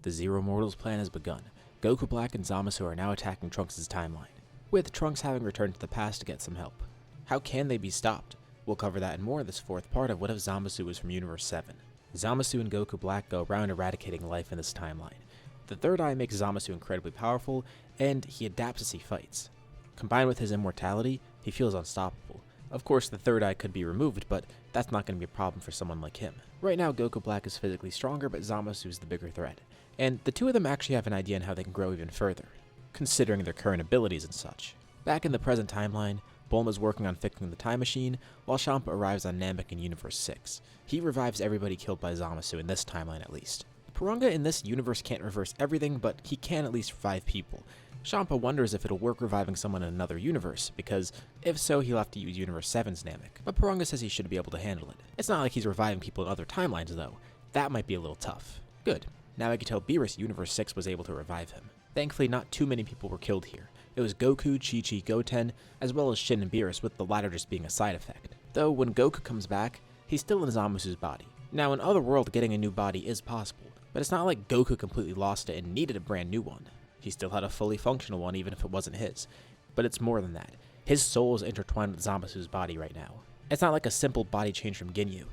The Zero Mortals plan has begun. Goku Black and Zamasu are now attacking Trunks' timeline, with Trunks having returned to the past to get some help. How can they be stopped? We'll cover that and more in this fourth part of What If Zamasu was from Universe 7. Zamasu and Goku Black go around eradicating life in this timeline. The third eye makes Zamasu incredibly powerful, and he adapts as he fights. Combined with his immortality, he feels unstoppable. Of course, the third eye could be removed, but that's not going to be a problem for someone like him. Right now, Goku Black is physically stronger, but Zamasu is the bigger threat. And the two of them actually have an idea on how they can grow even further, considering their current abilities and such. Back in the present timeline, Bulma's working on fixing the time machine, while Champa arrives on Namekian Universe 6. He revives everybody killed by Zamasu in this timeline at least. Purunga in this universe can't reverse everything, but he can at least revive people. Champa wonders if it'll work reviving someone in another universe, because if so, he'll have to use Universe 7's Namek. But Purunga says he should be able to handle it. It's not like he's reviving people in other timelines though. That might be a little tough. Good. Now I can tell Beerus Universe 6 was able to revive him. Thankfully, not too many people were killed here. It was Goku, Chi-Chi, Goten, as well as Shin and Beerus, with the latter just being a side effect. Though when Goku comes back, he's still in Zamasu's body. Now in Otherworld, getting a new body is possible, but it's not like Goku completely lost it and needed a brand new one. He still had a fully functional one even if it wasn't his. But it's more than that. His soul is intertwined with Zamasu's body right now. It's not like a simple body change from Ginyu.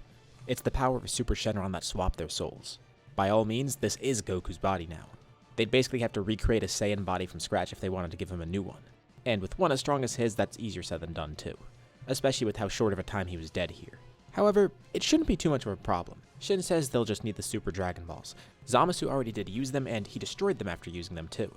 It's the power of a Super Shenron that swapped their souls. By all means, this is Goku's body now. They'd basically have to recreate a Saiyan body from scratch if they wanted to give him a new one. And with one as strong as his, that's easier said than done too. Especially with how short of a time he was dead here. However, it shouldn't be too much of a problem. Shin says they'll just need the Super Dragon Balls. Zamasu already did use them, and he destroyed them after using them too.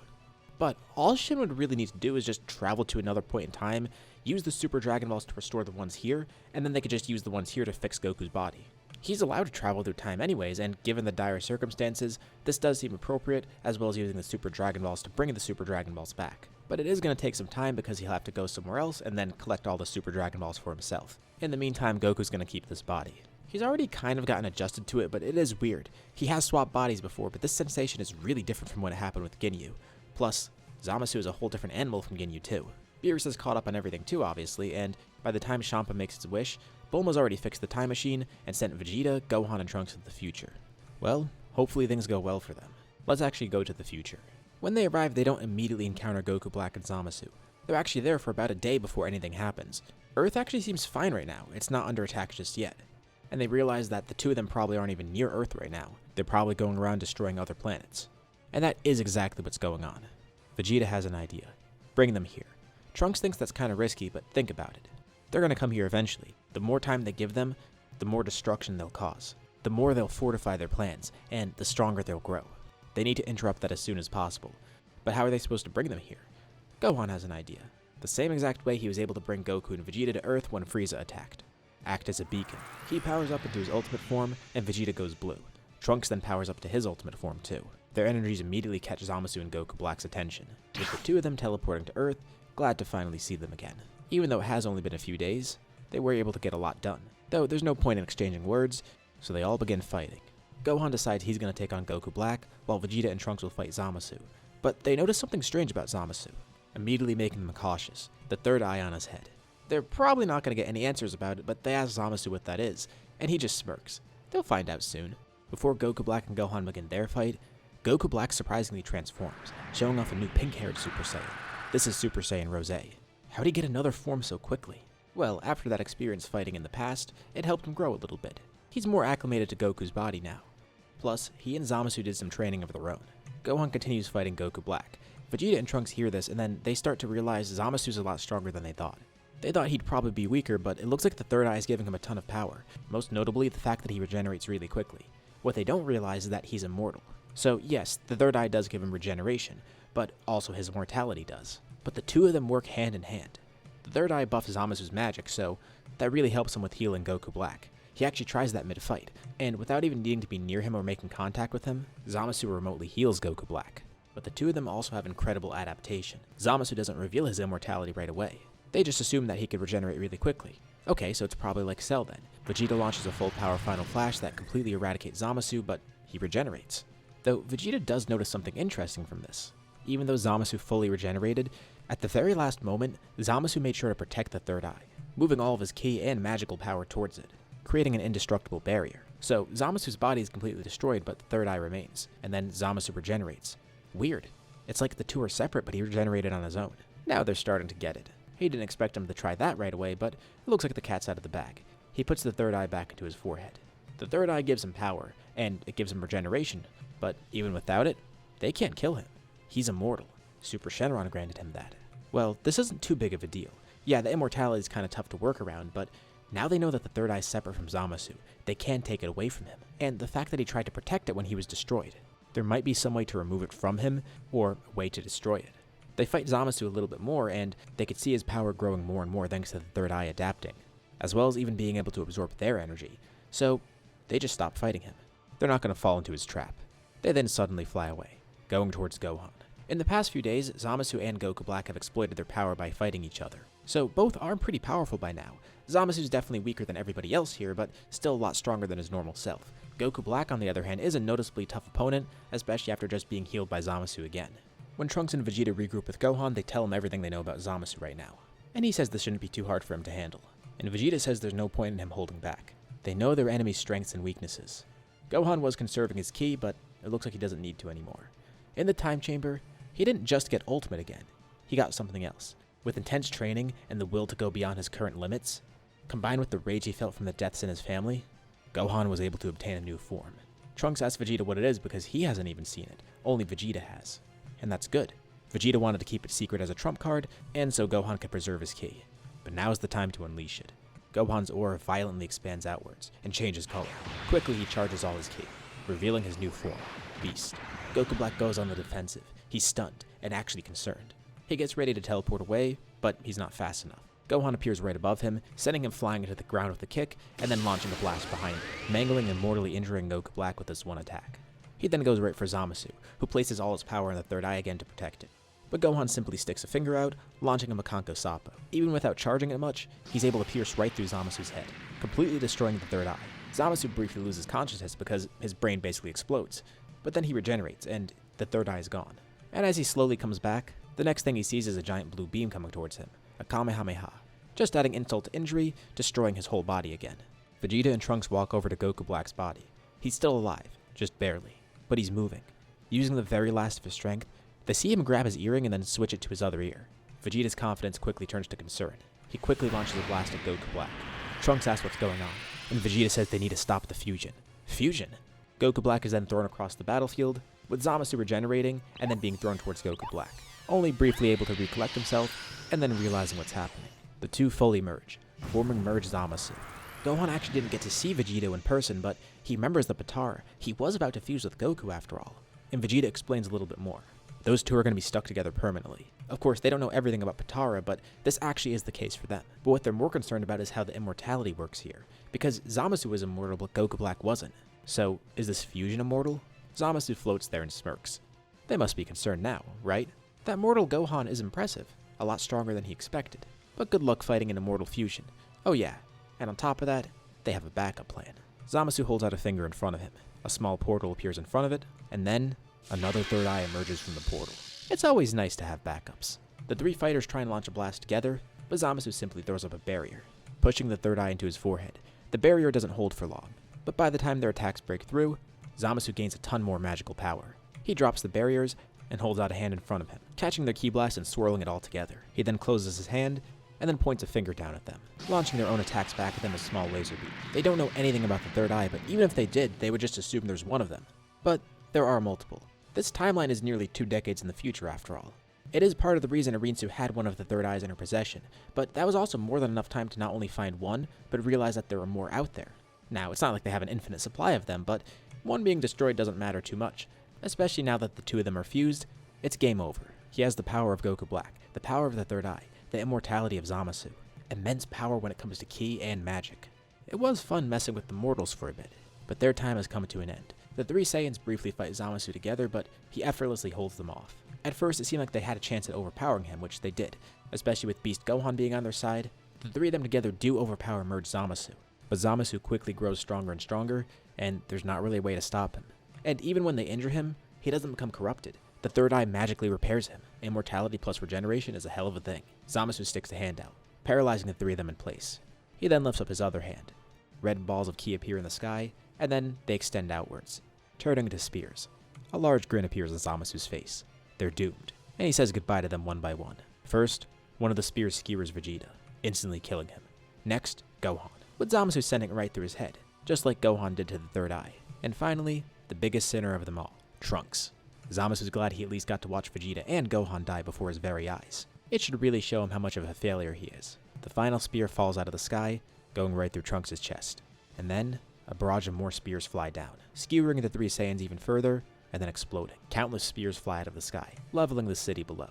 But all Shin would really need to do is just travel to another point in time, use the Super Dragon Balls to restore the ones here, and then they could just use the ones here to fix Goku's body. He's allowed to travel through time anyways, and given the dire circumstances, this does seem appropriate, as well as using the Super Dragon Balls to bring the Super Dragon Balls back. But it is going to take some time because he'll have to go somewhere else and then collect all the Super Dragon Balls for himself. In the meantime, Goku's going to keep this body. He's already kind of gotten adjusted to it, but it is weird. He has swapped bodies before, but this sensation is really different from what happened with Ginyu. Plus, Zamasu is a whole different animal from Ginyu too. Beerus is caught up on everything too, obviously, and by the time Champa makes his wish, Bulma's already fixed the time machine and sent Vegeta, Gohan, and Trunks to the future. Well, hopefully things go well for them. Let's actually go to the future. When they arrive, they don't immediately encounter Goku Black and Zamasu. They're actually there for about a day before anything happens. Earth actually seems fine right now, it's not under attack just yet. And they realize that the two of them probably aren't even near Earth right now. They're probably going around destroying other planets. And that is exactly what's going on. Vegeta has an idea. Bring them here. Trunks thinks that's kind of risky, but think about it. They're going to come here eventually. The more time they give them, the more destruction they'll cause. The more they'll fortify their plans, and the stronger they'll grow. They need to interrupt that as soon as possible. But how are they supposed to bring them here? Gohan has an idea. The same exact way he was able to bring Goku and Vegeta to Earth when Frieza attacked. Act as a beacon. He powers up into his ultimate form, and Vegeta goes blue. Trunks then powers up to his ultimate form too. Their energies immediately catch Zamasu and Goku Black's attention, with the two of them teleporting to Earth, glad to finally see them again. Even though it has only been a few days, they were able to get a lot done. Though there's no point in exchanging words, so they all begin fighting. Gohan decides he's going to take on Goku Black, while Vegeta and Trunks will fight Zamasu. But they notice something strange about Zamasu, immediately making them cautious, the third eye on his head. They're probably not going to get any answers about it, but they ask Zamasu what that is, and he just smirks. They'll find out soon. Before Goku Black and Gohan begin their fight, Goku Black surprisingly transforms, showing off a new pink-haired Super Saiyan. This is Super Saiyan Rosé. How'd he get another form so quickly? Well, after that experience fighting in the past, it helped him grow a little bit. He's more acclimated to Goku's body now. Plus, he and Zamasu did some training of their own. Gohan continues fighting Goku Black. Vegeta and Trunks hear this, and then they start to realize Zamasu's a lot stronger than they thought. They thought he'd probably be weaker, but it looks like the third eye is giving him a ton of power, most notably the fact that he regenerates really quickly. What they don't realize is that he's immortal. So yes, the third eye does give him regeneration, but also his immortality does. But the two of them work hand in hand. The third eye buffs Zamasu's magic, so that really helps him with healing Goku Black. He actually tries that mid-fight, and without even needing to be near him or making contact with him, Zamasu remotely heals Goku Black. But the two of them also have incredible adaptation. Zamasu doesn't reveal his immortality right away. They just assume that he could regenerate really quickly. Okay, so it's probably like Cell then. Vegeta launches a full power Final Flash that completely eradicates Zamasu, but he regenerates. Though Vegeta does notice something interesting from this. Even though Zamasu fully regenerated, at the very last moment, Zamasu made sure to protect the third eye, moving all of his ki and magical power towards it, creating an indestructible barrier. So Zamasu's body is completely destroyed, but the third eye remains, and then Zamasu regenerates. Weird. It's like the two are separate, but he regenerated on his own. Now they're starting to get it. He didn't expect him to try that right away, but it looks like the cat's out of the bag. He puts the third eye back into his forehead. The third eye gives him power, and it gives him regeneration, but even without it, they can't kill him. He's immortal. Super Shenron granted him that. Well, this isn't too big of a deal. Yeah, the immortality is kind of tough to work around, but now they know that the third eye is separate from Zamasu. They can take it away from him, and the fact that he tried to protect it when he was destroyed. There might be some way to remove it from him, or a way to destroy it. They fight Zamasu a little bit more, and they could see his power growing more and more thanks to the third eye adapting, as well as even being able to absorb their energy. So, they just stop fighting him. They're not going to fall into his trap. They then suddenly fly away, going towards Gohan. In the past few days, Zamasu and Goku Black have exploited their power by fighting each other. So both are pretty powerful by now. Zamasu's definitely weaker than everybody else here, but still a lot stronger than his normal self. Goku Black, on the other hand, is a noticeably tough opponent, especially after just being healed by Zamasu again. When Trunks and Vegeta regroup with Gohan, they tell him everything they know about Zamasu right now. And he says this shouldn't be too hard for him to handle. And Vegeta says there's no point in him holding back. They know their enemy's strengths and weaknesses. Gohan was conserving his ki, but it looks like he doesn't need to anymore. In the time chamber, he didn't just get ultimate again. He got something else. With intense training and the will to go beyond his current limits, combined with the rage he felt from the deaths in his family, Gohan was able to obtain a new form. Trunks asks Vegeta what it is because he hasn't even seen it. Only Vegeta has. And that's good. Vegeta wanted to keep it secret as a trump card, and so Gohan could preserve his ki. But now is the time to unleash it. Gohan's aura violently expands outwards and changes color. Quickly he charges all his ki, revealing his new form, Beast. Goku Black goes on the defensive. He's stunned and actually concerned. He gets ready to teleport away, but he's not fast enough. Gohan appears right above him, sending him flying into the ground with a kick, and then launching a blast behind him, mangling and mortally injuring Goku Black with his one attack. He then goes right for Zamasu, who places all his power in the third eye again to protect it. But Gohan simply sticks a finger out, launching a Makanko Sappo. Even without charging it much, he's able to pierce right through Zamasu's head, completely destroying the third eye. Zamasu briefly loses consciousness because his brain basically explodes, but then he regenerates, and the third eye is gone. And as he slowly comes back, the next thing he sees is a giant blue beam coming towards him, a Kamehameha, just adding insult to injury, destroying his whole body again. Vegeta and Trunks walk over to Goku Black's body. He's still alive, just barely, but he's moving. Using the very last of his strength, they see him grab his earring and then switch it to his other ear. Vegeta's confidence quickly turns to concern. He quickly launches a blast at Goku Black. Trunks asks what's going on, and Vegeta says they need to stop the fusion. Fusion? Goku Black is then thrown across the battlefield, with Zamasu regenerating and then being thrown towards Goku Black, only briefly able to recollect himself and then realizing what's happening. The two fully merge, forming Merge Zamasu. Gohan actually didn't get to see Vegeta in person, but he remembers the Potara. He was about to fuse with Goku after all. And Vegeta explains a little bit more. Those two are going to be stuck together permanently. Of course, they don't know everything about Potara, but this actually is the case for them. But what they're more concerned about is how the immortality works here, because Zamasu was immortal, but Goku Black wasn't. So, is this fusion immortal? Zamasu floats there and smirks. They must be concerned now, right? That mortal Gohan is impressive, a lot stronger than he expected. But good luck fighting an immortal fusion. Oh yeah, and on top of that, they have a backup plan. Zamasu holds out a finger in front of him. A small portal appears in front of it, and then another third eye emerges from the portal. It's always nice to have backups. The three fighters try and launch a blast together, but Zamasu simply throws up a barrier, pushing the third eye into his forehead. The barrier doesn't hold for long, but by the time their attacks break through, Zamasu gains a ton more magical power. He drops the barriers and holds out a hand in front of him, catching their ki blast and swirling it all together. He then closes his hand and then points a finger down at them, launching their own attacks back at them with small laser beam. They don't know anything about the third eye, but even if they did, they would just assume there's one of them. But there are multiple. This timeline is nearly 2 decades in the future after all. It is part of the reason Arinsu had one of the third eyes in her possession, but that was also more than enough time to not only find one, but realize that there are more out there. Now, it's not like they have an infinite supply of them, but one being destroyed doesn't matter too much, especially now that the two of them are fused. It's game over. He has the power of Goku Black, the power of the third eye, the immortality of Zamasu, immense power when it comes to ki and magic. It was fun messing with the mortals for a bit, but their time has come to an end. The three Saiyans briefly fight Zamasu together, but he effortlessly holds them off. At first, it seemed like they had a chance at overpowering him, which they did, especially with Beast Gohan being on their side. The three of them together do overpower Merge Zamasu, but Zamasu quickly grows stronger and stronger, and there's not really a way to stop him. And even when they injure him, he doesn't become corrupted. The third eye magically repairs him. Immortality plus regeneration is a hell of a thing. Zamasu sticks a hand out, paralyzing the three of them in place. He then lifts up his other hand. Red balls of ki appear in the sky, and then they extend outwards, turning into spears. A large grin appears on Zamasu's face. They're doomed, and he says goodbye to them one by one. First, one of the spears skewers Vegeta, instantly killing him. Next, Gohan, with Zamasu sending it right through his head, just like Gohan did to the third eye. And finally, the biggest sinner of them all, Trunks. Zamasu's glad he at least got to watch Vegeta and Gohan die before his very eyes. It should really show him how much of a failure he is. The final spear falls out of the sky, going right through Trunks' chest. And then, a barrage of more spears fly down, skewering the three Saiyans even further, and then exploding. Countless spears fly out of the sky, leveling the city below.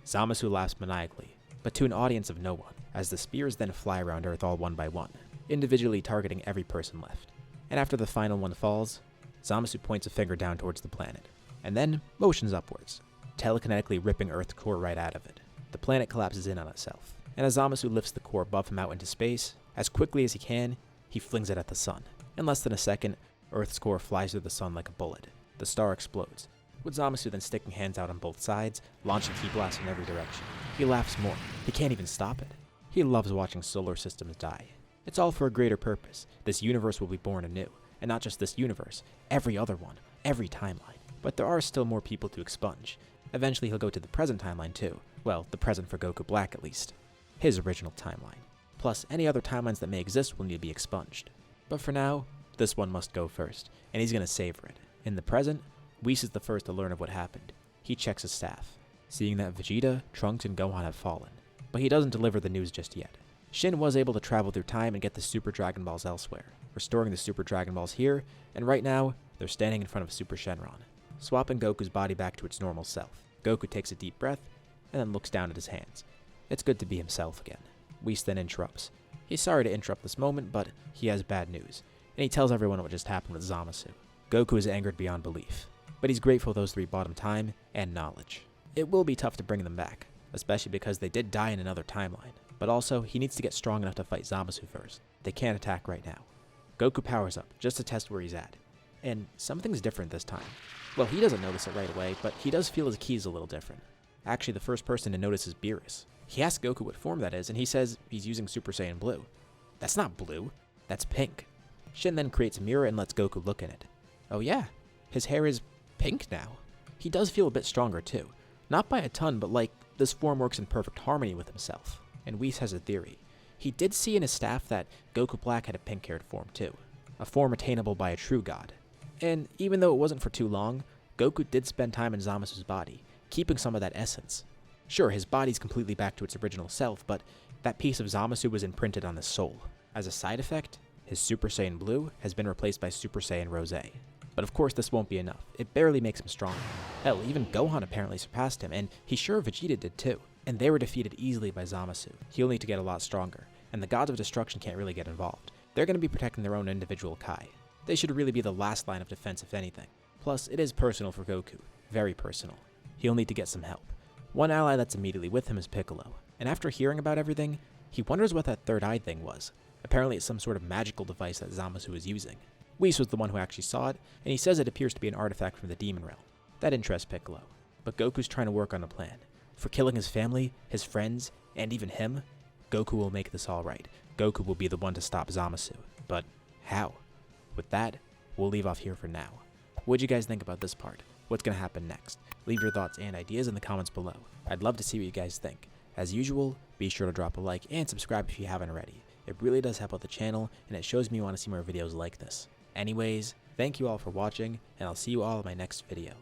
Zamasu laughs maniacally, but to an audience of no one, as the spears then fly around Earth all one by one, individually targeting every person left. And after the final one falls, Zamasu points a finger down towards the planet, and then motions upwards, telekinetically ripping Earth's core right out of it. The planet collapses in on itself, and as Zamasu lifts the core above him out into space, as quickly as he can, he flings it at the sun. In less than a second, Earth's core flies through the sun like a bullet. The star explodes, with Zamasu then sticking hands out on both sides, launching ki blasts in every direction. He laughs more. He can't even stop it. He loves watching solar systems die. It's all for a greater purpose. This universe will be born anew, and not just this universe, every other one, every timeline. But there are still more people to expunge. Eventually he'll go to the present timeline too. Well, the present for Goku Black at least. His original timeline. Plus, any other timelines that may exist will need to be expunged. But for now, this one must go first, and he's gonna savor it. In the present, Whis is the first to learn of what happened. He checks his staff, seeing that Vegeta, Trunks, and Gohan have fallen. But he doesn't deliver the news just yet. Shin was able to travel through time and get the Super Dragon Balls elsewhere, restoring the Super Dragon Balls here, and right now, they're standing in front of Super Shenron, swapping Goku's body back to its normal self. Goku takes a deep breath, and then looks down at his hands. It's good to be himself again. Whis then interrupts. He's sorry to interrupt this moment, but he has bad news, and he tells everyone what just happened with Zamasu. Goku is angered beyond belief, but he's grateful those three bought him time and knowledge. It will be tough to bring them back, especially because they did die in another timeline, but also he needs to get strong enough to fight Zamasu first. They can't attack right now. Goku powers up, just to test where he's at, and something's different this time. Well, he doesn't notice it right away, but he does feel his ki is a little different. Actually, the first person to notice is Beerus. He asks Goku what form that is, and he says he's using Super Saiyan Blue. That's not blue, that's pink. Shin then creates a mirror and lets Goku look in it. Oh yeah, his hair is pink now. He does feel a bit stronger too. Not by a ton, but like, this form works in perfect harmony with himself. And Whis has a theory. He did see in his staff that Goku Black had a pink-haired form too. A form attainable by a true god. And even though it wasn't for too long, Goku did spend time in Zamasu's body, keeping some of that essence. Sure, his body's completely back to its original self, but that piece of Zamasu was imprinted on his soul. As a side effect, his Super Saiyan Blue has been replaced by Super Saiyan Rosé. But of course this won't be enough. It barely makes him stronger. Hell, even Gohan apparently surpassed him, and he's sure Vegeta did too. And they were defeated easily by Zamasu. He'll need to get a lot stronger, and the gods of destruction can't really get involved. They're going to be protecting their own individual Kai. They should really be the last line of defense if anything. Plus, it is personal for Goku. Very personal. He'll need to get some help. One ally that's immediately with him is Piccolo, and after hearing about everything, he wonders what that third eye thing was. Apparently it's some sort of magical device that Zamasu is using. Whis was the one who actually saw it, and he says it appears to be an artifact from the Demon Realm. That interests Piccolo. But Goku's trying to work on a plan. For killing his family, his friends, and even him, Goku will make this all right. Goku will be the one to stop Zamasu. But how? With that, we'll leave off here for now. What'd you guys think about this part? What's going to happen next? Leave your thoughts and ideas in the comments below. I'd love to see what you guys think. As usual, be sure to drop a like and subscribe if you haven't already. It really does help out the channel, and it shows me you want to see more videos like this. Anyways, thank you all for watching, and I'll see you all in my next video.